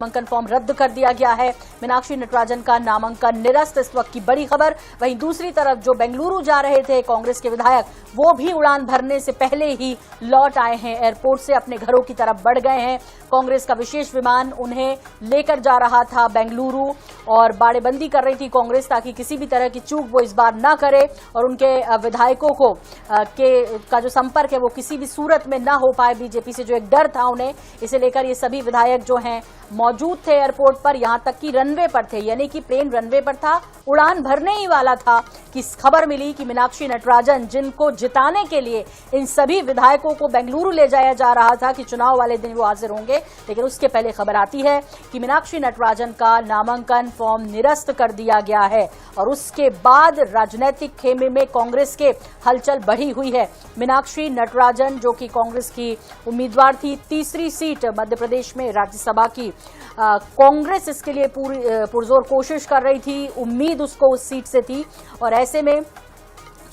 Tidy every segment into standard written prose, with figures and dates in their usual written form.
नामांकन फॉर्म रद्द कर दिया गया है। मीनाक्षी नटराजन का नामांकन निरस्त, इस वक्त की बड़ी खबर। वहीं दूसरी तरफ जो बेंगलुरु जा रहे थे कांग्रेस के विधायक, वो भी उड़ान भरने से पहले ही लौट आए हैं। एयरपोर्ट से अपने घरों की तरफ बढ़ गए हैं। कांग्रेस का विशेष विमान उन्हें लेकर जा रहा था बेंगलुरु, और बाड़ेबंदी कर रही थी कांग्रेस ताकि किसी भी तरह की चूक वो इस बार न करे और उनके विधायकों को का जो संपर्क है वो किसी भी सूरत में न हो पाए। बीजेपी से जो एक डर था उन्हें, इसे लेकर ये सभी विधायक जो हैं मौजूद थे एयरपोर्ट पर, यहां तक कि रनवे पर थे, यानी कि प्लेन रनवे पर था, उड़ान भरने ही वाला था कि खबर मिली कि मीनाक्षी नटराजन, जिनको जिताने के लिए इन सभी विधायकों को बेंगलुरु ले जाया जा रहा था कि चुनाव वाले दिन वो हाजिर होंगे, लेकिन उसके पहले खबर आती है कि मीनाक्षी नटराजन का नामांकन फॉर्म निरस्त कर दिया गया है। और उसके बाद राजनीतिक खेमे में कांग्रेस के हलचल बढ़ी हुई है। मीनाक्षी नटराजन जो कि कांग्रेस की उम्मीदवार थी, तीसरी सीट मध्य प्रदेश में राज्यसभा की, कांग्रेस इसके लिए पुरजोर कोशिश कर रही थी, उम्मीद उसको उस सीट से थी, और ऐसे में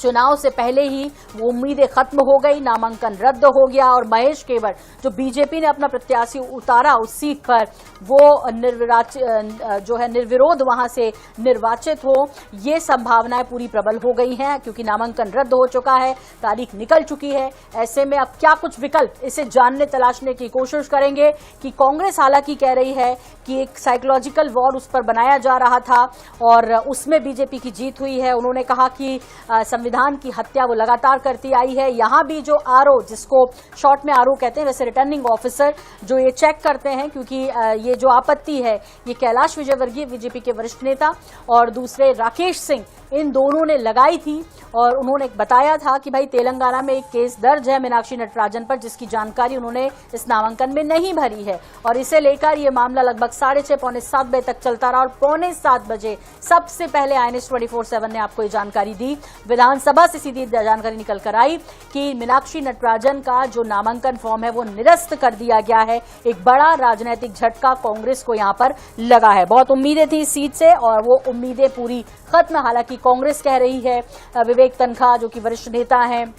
चुनाव से पहले ही वो उम्मीदें खत्म हो गई, नामांकन रद्द हो गया और महेश केवल जो बीजेपी ने अपना प्रत्याशी उतारा उस सीट पर, वो निर्विरोध वहां से निर्वाचित हो, ये संभावनाएं पूरी प्रबल हो गई हैं क्योंकि नामांकन रद्द हो चुका है, तारीख निकल चुकी है। ऐसे में अब क्या कुछ विकल्प, इसे जानने तलाशने की कोशिश करेंगे कि कांग्रेस हालांकि कह रही है कि एक साइकोलॉजिकल वॉर उस पर बनाया जा रहा था और उसमें बीजेपी की जीत हुई है। उन्होंने कहा कि संविधान की हत्या वो लगातार करती आई है। यहां भी जो आरओ, जिसको शॉर्ट में आरओ कहते हैं, वैसे रिटर्निंग ऑफिसर जो ये चेक करते हैं, क्योंकि ये जो आपत्ति है ये कैलाश विजयवर्गीय बीजेपी के वरिष्ठ नेता और दूसरे राकेश सिंह, इन दोनों ने लगाई थी और उन्होंने बताया था कि भाई तेलंगाना में एक केस दर्ज है मीनाक्षी नटराजन पर, जिसकी जानकारी उन्होंने इस नामांकन में नहीं भरी है, और इसे लेकर ये मामला लगभग 6:30 पौने 7 बजे तक चलता रहा और पौने 7 बजे सबसे पहले INS 24/7 ने आपको ये जानकारी दी। विधानसभा से सीधी जानकारी निकल कर आई कि मीनाक्षी नटराजन का जो नामांकन फॉर्म है वो निरस्त कर दिया गया है। एक बड़ा राजनीतिक झटका कांग्रेस को यहां पर लगा है। बहुत उम्मीदें थी इस सीट से और वो उम्मीदें पूरी खत्म, हालांकि कांग्रेस कह रही है, विवेक तनखा जो कि वरिष्ठ नेता हैं,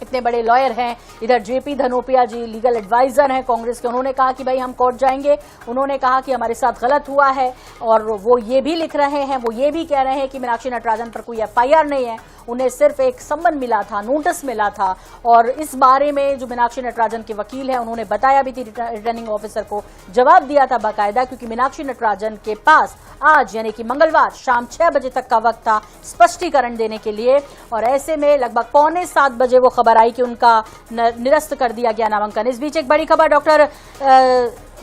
इतने बड़े लॉयर हैं, इधर जेपी धनोपिया जी लीगल एडवाइजर हैं कांग्रेस के, उन्होंने कहा कि भाई हम कोर्ट जाएंगे। उन्होंने कहा कि हमारे साथ गलत हुआ है, और वो ये भी लिख रहे हैं, वो ये भी कह रहे हैं कि मीनाक्षी नटराजन पर कोई FIR नहीं है, उन्हें सिर्फ एक सम्मन मिला था, नोटिस मिला था। और इस बारे में जो मीनाक्षी नटराजन के वकील हैं उन्होंने बताया भी थी, रिटर्निंग ऑफिसर को जवाब दिया था बाकायदा, क्योंकि मीनाक्षी नटराजन के पास आज यानी कि मंगलवार शाम 6 बजे तक का वक्त था स्पष्टीकरण देने के लिए, और ऐसे में लगभग पौने 7 बजे वो खबर आई कि उनका निरस्त कर दिया गया नामांकन। इस बीच एक बड़ी खबर, डॉक्टर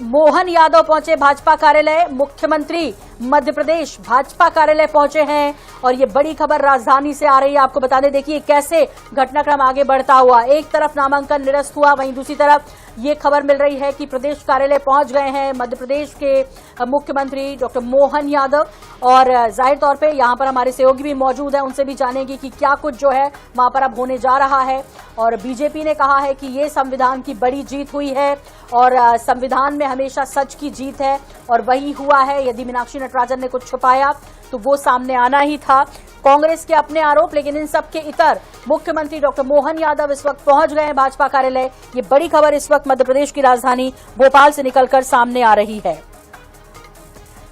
मोहन यादव पहुंचे भाजपा कार्यालय। मुख्यमंत्री मध्य प्रदेश भाजपा कार्यालय पहुंचे हैं और ये बड़ी खबर राजधानी से आ रही है। आपको बता दें, देखिए कैसे घटनाक्रम आगे बढ़ता हुआ, एक तरफ नामांकन निरस्त हुआ, वहीं दूसरी तरफ ये खबर मिल रही है कि प्रदेश कार्यालय पहुंच गए हैं मध्य प्रदेश के मुख्यमंत्री डॉक्टर मोहन यादव, और जाहिर तौर पे यहां पर हमारे सहयोगी भी मौजूद हैं, उनसे भी जानेंगे कि क्या कुछ जो है वहां पर अब होने जा रहा है। और बीजेपी ने कहा है कि ये संविधान की बड़ी जीत हुई है और संविधान में हमेशा सच की जीत है, और वही हुआ है। यदि मीनाक्षी नटराजन ने कुछ छुपाया तो वो सामने आना ही था। कांग्रेस के अपने आरोप, लेकिन इन सब के इतर मुख्यमंत्री डॉक्टर मोहन यादव इस वक्त पहुंच गए हैं भाजपा कार्यालय। ये बड़ी खबर इस वक्त मध्य प्रदेश की राजधानी भोपाल से निकलकर सामने आ रही है।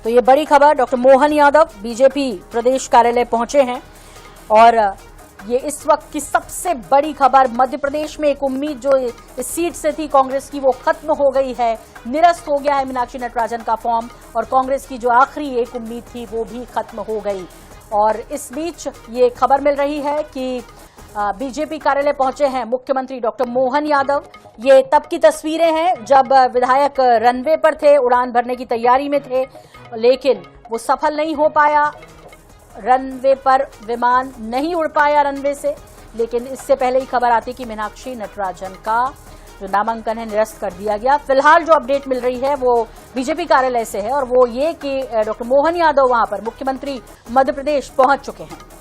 तो ये बड़ी खबर, डॉक्टर मोहन यादव बीजेपी प्रदेश कार्यालय पहुंचे हैं, और ये इस वक्त की सबसे बड़ी खबर। मध्य प्रदेश में एक उम्मीद जो इस सीट से थी कांग्रेस की, वो खत्म हो गई है, निरस्त हो गया है मीनाक्षी नटराजन का फॉर्म, और कांग्रेस की जो आखिरी एक उम्मीद थी वो भी खत्म हो गई। और इस बीच ये खबर मिल रही है कि बीजेपी कार्यालय पहुंचे हैं मुख्यमंत्री डॉक्टर मोहन यादव। ये तब की तस्वीरें हैं जब विधायक रनवे पर थे, उड़ान भरने की तैयारी में थे, लेकिन वो सफल नहीं हो पाया, रनवे पर विमान नहीं उड़ पाया रनवे से। लेकिन इससे पहले ही खबर आती कि मीनाक्षी नटराजन का जो नामांकन है निरस्त कर दिया गया। फिलहाल जो अपडेट मिल रही है वो बीजेपी कार्यालय से है, और वो ये कि डॉक्टर मोहन यादव वहां पर मुख्यमंत्री मध्य प्रदेश पहुंच चुके हैं।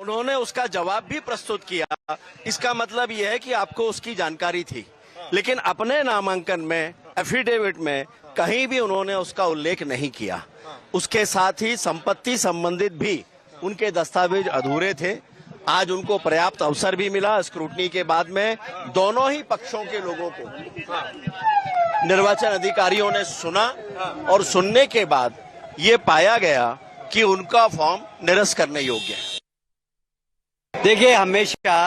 उन्होंने उसका जवाब भी प्रस्तुत किया। इसका मतलब यह है कि आपको उसकी जानकारी थी, लेकिन अपने नामांकन में, एफिडेविट में कहीं भी उन्होंने उसका उल्लेख नहीं किया। उसके साथ ही संपत्ति संबंधित भी उनके दस्तावेज अधूरे थे। आज उनको पर्याप्त अवसर भी मिला। स्क्रूटनी के बाद में दोनों ही पक्षों के लोगों को निर्वाचन अधिकारियों ने सुना और सुनने के बाद ये पाया गया कि उनका फॉर्म निरस्त करने योग्य है। देखिए, हमेशा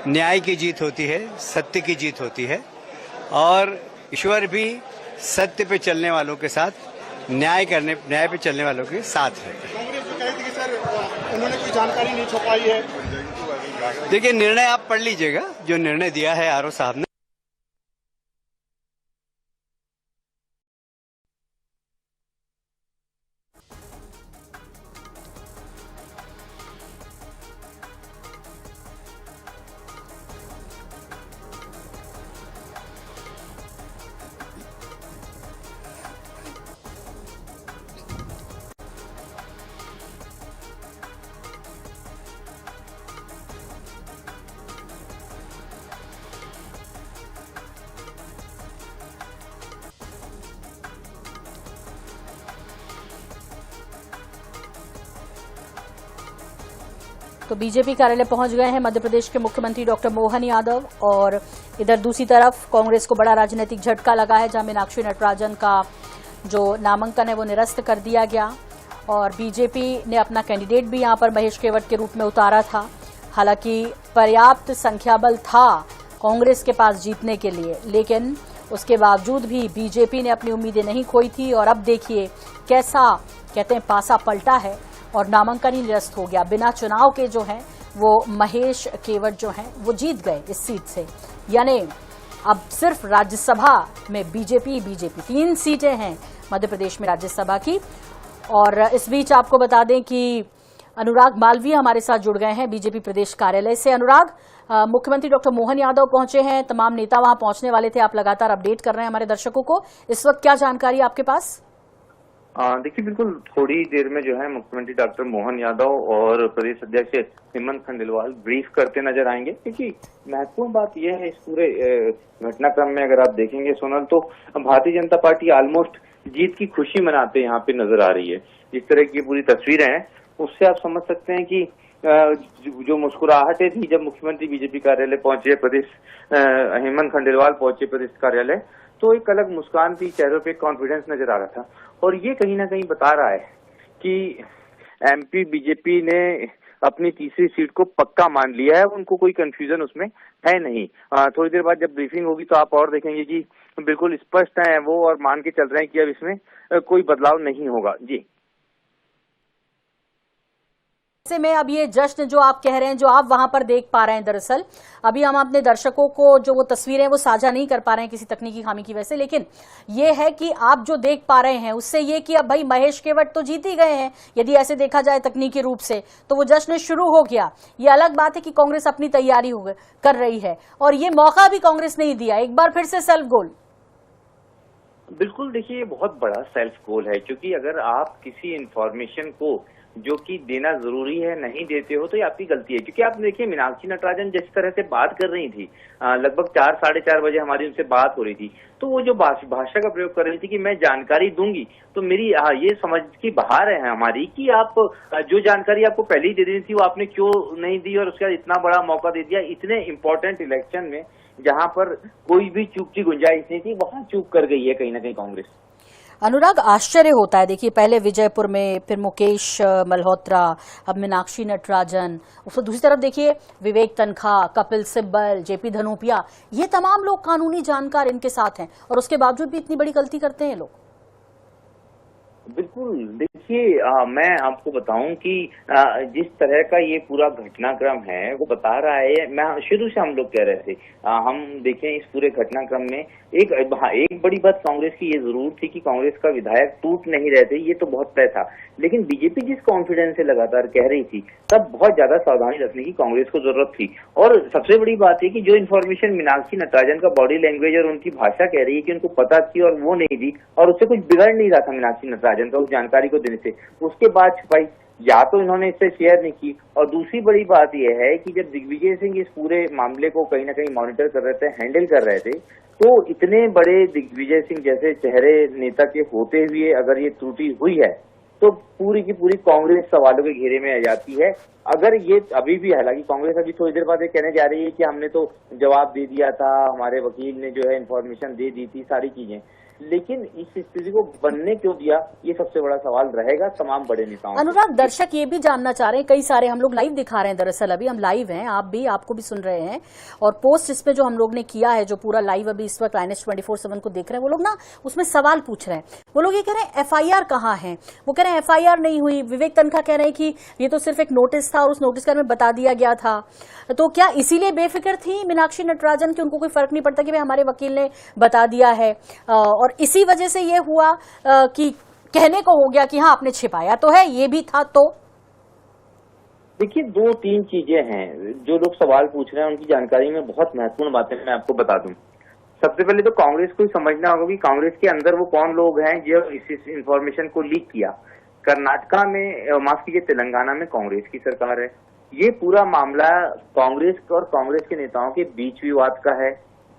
न्याय की जीत होती है, सत्य की जीत होती है और ईश्वर भी सत्य पे चलने वालों के साथ, न्याय पे चलने वालों के साथ है। कांग्रेस तो कह रही थी कि सर उन्होंने कोई जानकारी नहीं छुपाई है। देखिए, निर्णय आप पढ़ लीजिएगा, जो निर्णय दिया है आरओ साहब ने। तो बीजेपी कार्यालय पहुंच गए हैं मध्य प्रदेश के मुख्यमंत्री डॉक्टर मोहन यादव, और इधर दूसरी तरफ कांग्रेस को बड़ा राजनीतिक झटका लगा है, जहां मीनाक्षी नटराजन का जो नामांकन है वो निरस्त कर दिया गया और बीजेपी ने अपना कैंडिडेट भी यहां पर महेश केवट के रूप में उतारा था। हालांकि पर्याप्त संख्या बल था कांग्रेस के पास जीतने के लिए, लेकिन उसके बावजूद भी बीजेपी ने अपनी उम्मीदें नहीं खोई थी और अब देखिए कैसा, कहते हैं, पासा पलटा है और नामांकन ही निरस्त हो गया। बिना चुनाव के जो है वो महेश केवट जो हैं वो जीत गए इस सीट से। यानी अब सिर्फ राज्यसभा में बीजेपी 3 सीटें हैं मध्य प्रदेश में राज्यसभा की। और इस बीच आपको बता दें कि अनुराग मालवीय हमारे साथ जुड़ गए हैं बीजेपी प्रदेश कार्यालय से। अनुराग, मुख्यमंत्री डॉक्टर मोहन यादव पहुंचे हैं, तमाम नेता वहां पहुंचने वाले थे, आप लगातार अपडेट कर रहे हैं हमारे दर्शकों को। इस वक्त क्या जानकारी है आपके पास? देखिए, बिल्कुल थोड़ी देर में जो है मुख्यमंत्री डॉक्टर मोहन यादव और प्रदेश अध्यक्ष हेमंत खंडेलवाल ब्रीफ करते नजर आएंगे, क्योंकि महत्वपूर्ण बात यह है इस पूरे घटनाक्रम में अगर आप देखेंगे सोनल, तो भारतीय जनता पार्टी ऑलमोस्ट जीत की खुशी मनाते यहाँ पे नजर आ रही है। जिस तरह की पूरी तस्वीरें हैं उससे आप समझ सकते हैं कि जो मुस्कुराहटें थी जब मुख्यमंत्री बीजेपी कार्यालय पहुंचे, प्रदेश हेमंत खंडेलवाल पहुंचे प्रदेश कार्यालय, तो एक अलग मुस्कान थी चेहरों पे, कॉन्फिडेंस नजर आ रहा था। और ये कहीं ना कहीं बता रहा है कि एमपी बीजेपी ने अपनी तीसरी सीट को पक्का मान लिया है, उनको कोई कंफ्यूजन उसमें है नहीं। थोड़ी देर बाद जब ब्रीफिंग होगी तो आप और देखेंगे कि बिल्कुल स्पष्ट है वो और मान के चल रहे हैं कि अब इसमें कोई बदलाव नहीं होगा। जी, ऐसे में अब ये जश्न जो आप कह रहे हैं, जो आप वहां पर देख पा रहे हैं, दरअसल अभी हम अपने दर्शकों को जो वो तस्वीरें वो साझा नहीं कर पा रहे हैं किसी तकनीकी खामी की वजह से, लेकिन ये है कि आप जो देख पा रहे हैं उससे ये कि अब भाई महेश केवट तो जीत ही गए हैं, यदि ऐसे देखा जाए तकनीकी रूप से, तो वो जश्न शुरू हो गया। ये अलग बात है कि कांग्रेस अपनी तैयारी कर रही है और ये मौका भी कांग्रेस नहीं दिया, एक बार फिर से सेल्फ गोल। बिल्कुल, देखिए ये बहुत बड़ा सेल्फ गोल है, क्योंकि अगर आप किसी इंफॉर्मेशन को जो कि देना जरूरी है नहीं देते हो तो ये आपकी गलती है। क्योंकि आप देखिए मीनाक्षी नटराजन जिस तरह से बात कर रही थी, लगभग 4 साढ़े 4 बजे हमारी उनसे बात हो रही थी, तो वो जो भाषा का प्रयोग कर रही थी कि मैं जानकारी दूंगी, तो मेरी ये समझ की बाहर है हमारी कि आप जो जानकारी आपको पहले ही दे दी थी वो आपने क्यों नहीं दी और उसके बाद इतना बड़ा मौका दे दिया। इतने इंपॉर्टेंट इलेक्शन में जहां पर कोई भी चूक की गुंजाइश नहीं थी, वहां चूक कर गई है कहीं ना कहीं कांग्रेस। अनुराग, आश्चर्य होता है, देखिए पहले विजयपुर में, फिर मुकेश मल्होत्रा, अब मीनाक्षी नटराजन, उसको दूसरी तरफ देखिए विवेक तनखा, कपिल सिब्बल, जेपी धनोपिया, ये तमाम लोग कानूनी जानकार इनके साथ हैं और उसके बावजूद भी इतनी बड़ी गलती करते हैं लोग। बिल्कुल, देखिए मैं आपको बताऊं कि जिस तरह का ये पूरा घटनाक्रम है वो बता रहा है, मैं शुरू से हम लोग कह रहे थे, हम देखें इस पूरे घटनाक्रम में एक बड़ी बात कांग्रेस की ये जरूर थी कि कांग्रेस का विधायक टूट नहीं रहे थे, ये तो बहुत तय था। लेकिन बीजेपी जिस कॉन्फिडेंस से लगातार कह रही थी, तब बहुत ज्यादा सावधानी रखने की कांग्रेस को जरूरत थी। और सबसे बड़ी बात है कि जो इन्फॉर्मेशन मीनाक्षी नटराजन का बॉडी लैंग्वेज और उनकी भाषा कह रही है कि उनको पता थी और वो नहीं दी, और उससे कुछ बिगड़ नहीं रहा था मीनाक्षी नटराजन का उस जानकारी को देने से, उसके बाद छुपाई। या तो इन्होंने इससे शेयर नहीं की, और दूसरी बड़ी बात यह है कि जब दिग्विजय सिंह इस पूरे मामले को कहीं ना कहीं मॉनिटर कर रहे थे, हैंडल कर रहे थे, तो इतने बड़े दिग्विजय सिंह जैसे चेहरे नेता के होते हुए अगर ये त्रुटि हुई है तो पूरी की पूरी कांग्रेस सवालों के घेरे में आ जाती है। अगर ये अभी भी, हालांकि कांग्रेस अभी थोड़ी देर बाद ये कहने जा रही है कि हमने तो जवाब दे दिया था, हमारे वकील ने जो है इंफॉर्मेशन दे दी थी, सारी चीजें, लेकिन इस स्थिति को बनने क्यों दिया, ये सबसे बड़ा सवाल रहेगा तमाम बड़े नेताओं। अनुराग, दर्शक ये भी जानना चाह रहे हैं, कई सारे हम लोग लाइव दिखा रहे हैं, दरअसल अभी हम लाइव हैं, आप भी, आपको भी सुन रहे हैं, और पोस्ट इस पे जो हम लोग ने किया है, जो पूरा लाइव अभी इस वक्त INS 24/7 को देख रहे हैं, वो लोग ना उसमें सवाल पूछ रहे हैं। वो लोग ये कह रहे हैं FIR कहाँ है, वो कह रहे हैं FIR नहीं हुई। विवेक तनखा कह रहे हैं कि ये तो सिर्फ एक नोटिस था और उस नोटिस का में बता दिया गया था। तो क्या इसीलिए बेफिक्र थी मीनाक्षी नटराजन कि उनको कोई फर्क नहीं पड़ता कि भाई हमारे वकील ने बता दिया है, और इसी वजह से ये हुआ कि कहने को हो गया कि हाँ आपने छिपाया तो है, ये भी था? तो देखिए, 2-3 चीजें हैं जो लोग सवाल पूछ रहे हैं, उनकी जानकारी में बहुत महत्वपूर्ण बातें मैं आपको बता दूं। सबसे पहले तो कांग्रेस को समझना होगा कि कांग्रेस के अंदर वो कौन लोग हैं जो इस इंफॉर्मेशन को लीक किया। कर्नाटका में, माफ कीजिए, तेलंगाना में कांग्रेस की सरकार है। ये पूरा मामला कांग्रेस और कांग्रेस के नेताओं के बीच विवाद का है,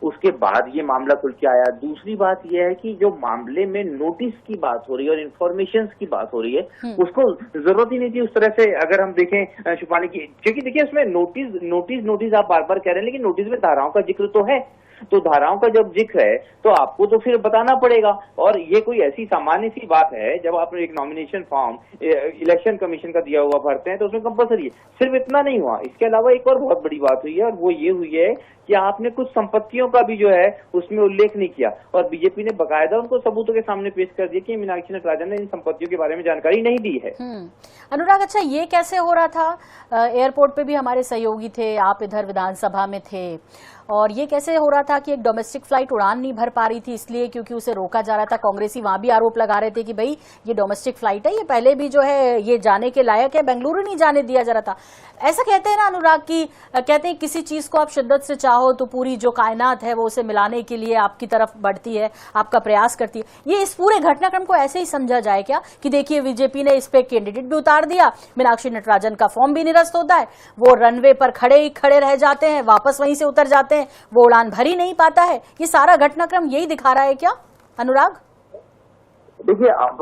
उसके बाद ये मामला खुल के आया। दूसरी बात यह है कि जो मामले में नोटिस की बात हो रही है और इन्फॉर्मेशन की बात हो रही है, उसको जरूरत ही नहीं थी उस तरह से, अगर हम देखें, छुपाने की। क्योंकि देखिए, उसमें नोटिस आप बार बार कह रहे हैं, लेकिन नोटिस में धाराओं का जिक्र तो है, तो धाराओं का जब जिक्र है तो आपको तो फिर बताना पड़ेगा। और ये कोई ऐसी सामान्य सी बात है, जब आप एक नॉमिनेशन फॉर्म इलेक्शन कमीशन का दिया हुआ भरते हैं तो उसमें कंपलसरी है। सिर्फ इतना नहीं हुआ, इसके अलावा एक और बहुत बड़ी बात हुई है, और वो ये हुई है कि आपने कुछ संपत्तियों का भी जो है उसमें उल्लेख नहीं किया, और बीजेपी ने बकायदा उनको सबूतों के सामने पेश कर दिया कि मीनाक्षी नटराजन ने इन संपत्तियों के बारे में जानकारी नहीं दी है। अनुराग, अच्छा ये कैसे हो रहा था? एयरपोर्ट पे भी हमारे सहयोगी थे, आप इधर विधानसभा में थे, और ये कैसे हो रहा था कि एक डोमेस्टिक फ्लाइट उड़ान नहीं भर पा रही थी इसलिए क्योंकि उसे रोका जा रहा था? कांग्रेसी वहां भी आरोप लगा रहे थे कि भाई ये डोमेस्टिक फ्लाइट है, ये पहले भी जो है ये जाने के लायक है, बेंगलुरु नहीं जाने दिया जा रहा था। ऐसा कहते हैं ना अनुराग की, कहते हैं किसी चीज को आप शिद्दत से चाहो तो पूरी जो कायनात है वो उसे मिलाने के लिए आपकी तरफ बढ़ती है, आपका प्रयास करती है। ये इस पूरे घटनाक्रम को ऐसे ही समझा जाए क्या कि देखिए बीजेपी ने इस पे कैंडिडेट भी उतार दिया, मीनाक्षी नटराजन का फॉर्म भी निरस्त होता है, वो रनवे पर खड़े रह जाते हैं, वापस वहीं से उतर जाते हैं, वो उड़ान भर ही नहीं पाता है। ये सारा घटनाक्रम यही दिखा रहा है क्या अनुराग? देखिए, अब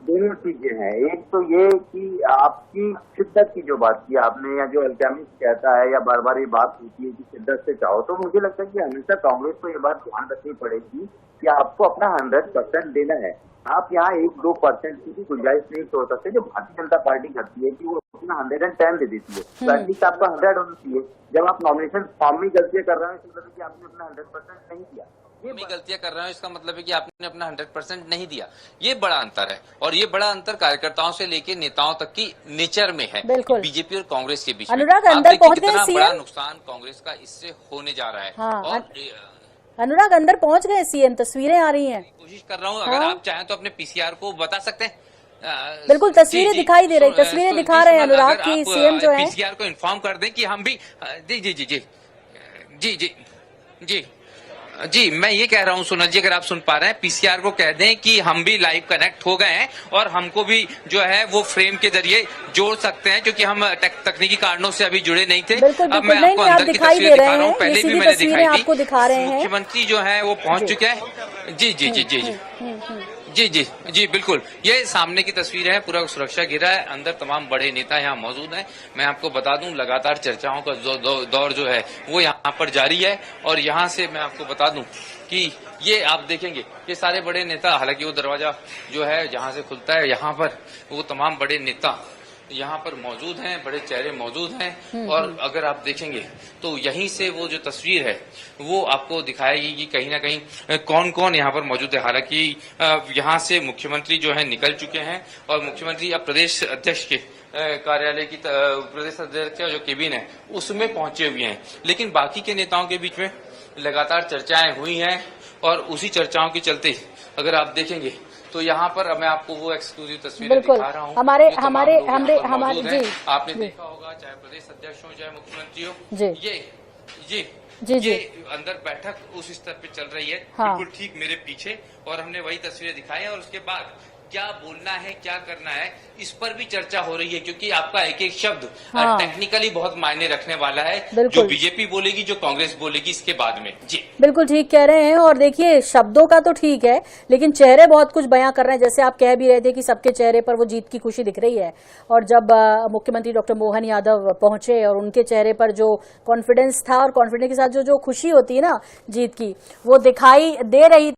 दोनों चीजें हैं। एक तो ये कि आपकी शिद्दत की जो बात की आपने, या जो अल्केमिस्ट कहता है, या बार बार ये बात होती है कि शिद्दत से चाहो, तो मुझे लगता है कि हमेशा कांग्रेस को ये बात ध्यान रखनी पड़ेगी कि आपको अपना 100% देना है। आप यहाँ 1-2% की भी गुंजाइश नहीं छोड़ सकते, जो भारतीय जनता पार्टी करती है कि वो अपना 110 दे देती है, तो एटलीस्ट आपका 100 होना चाहिए। जब आप नॉमिनेशन फॉर्म में गलतियां कर रहे हैं, इसका मतलब कि आपने अपना 100% नहीं किया। मैं गलतियां कर रहा हूं, इसका मतलब है कि आपने अपना 100% नहीं दिया। ये बड़ा अंतर है, और ये बड़ा अंतर कार्यकर्ताओं से लेकर नेताओं तक की नेचर में है, बीजेपी और कांग्रेस के बीच। अनुराग, अंदर पहुंच गए कितना सीएम? बड़ा नुकसान कांग्रेस का इससे होने जा रहा है। हाँ, और अनुराग, अंदर पहुंच गए सीएम, तस्वीरें आ रही हैं। कोशिश कर रहा हूँ, अगर आप चाहें तो अपने पीसीआर को बता सकते हैं। बिल्कुल, तस्वीरें दिखाई दे रही, तस्वीरें दिखा रहे हैं अनुराग की सीएम जो है पीसीआर को इन्फॉर्म कर दें कि हम भी जी जी जी जी जी जी जी जी मैं ये कह रहा हूँ सुनल जी, अगर आप सुन पा रहे हैं, पीसीआर को कह दें कि हम भी लाइव कनेक्ट हो गए हैं और हमको भी जो है वो फ्रेम के जरिए जोड़ सकते हैं, क्योंकि हम तकनीकी कारणों से अभी जुड़े नहीं थे। अब मैं आपको अंदर की तस्वीर दिखा रहा हूँ, पहले भी मैंने दिखाई थी। मुख्यमंत्री जो है वो पहुंच चुके हैं। जी जी जी जी जी जी जी बिल्कुल, ये सामने की तस्वीर है, पूरा सुरक्षा घेरा है, अंदर तमाम बड़े नेता यहाँ मौजूद हैं। मैं आपको बता दूं, लगातार चर्चाओं का दौर जो है वो यहाँ पर जारी है, और यहाँ से मैं आपको बता दूं कि ये आप देखेंगे ये सारे बड़े नेता, हालांकि वो दरवाजा जो है जहाँ से खुलता है, यहाँ पर वो तमाम बड़े नेता यहाँ पर मौजूद हैं, बड़े चेहरे मौजूद हैं। और अगर आप देखेंगे तो यहीं से वो जो तस्वीर है वो आपको दिखाएगी कि कहीं ना कहीं कौन कौन यहाँ पर मौजूद है। हालांकि यहाँ से मुख्यमंत्री जो है निकल चुके हैं, और मुख्यमंत्री अब प्रदेश अध्यक्ष के कार्यालय की प्रदेश अध्यक्ष जो केबिन है उसमें पहुंचे हुए हैं, लेकिन बाकी के नेताओं के बीच में लगातार चर्चाएं हुई हैं, और उसी चर्चाओं के चलते अगर आप देखेंगे तो यहाँ पर मैं आपको वो एक्सक्लूसिव तस्वीरें दिखा रहा हूँ। हमारे जी आपने देखा होगा, चाहे प्रदेश अध्यक्ष हो चाहे मुख्यमंत्री हो, ये अंदर बैठक उस स्तर पे चल रही है। हाँ। बिल्कुल ठीक मेरे पीछे, और हमने वही तस्वीरें दिखाई है। और उसके बाद क्या बोलना है, क्या करना है, इस पर भी चर्चा हो रही है, क्योंकि आपका एक एक शब्द हाँ। टेक्निकली बहुत मायने रखने वाला है। बिल्कुल। जो बीजेपी बोलेगी, जो कांग्रेस बोलेगी इसके बाद में। जी बिल्कुल ठीक कह रहे हैं। और देखिए, शब्दों का तो ठीक है, लेकिन चेहरे बहुत कुछ बयां कर रहे हैं। जैसे आप कह भी रहे थे कि सबके चेहरे पर वो जीत की खुशी दिख रही है, और जब मुख्यमंत्री डॉक्टर मोहन यादव पहुंचे और उनके चेहरे पर जो कॉन्फिडेंस था और कॉन्फिडेंस के साथ जो खुशी होती है ना जीत की, वो दिखाई दे रही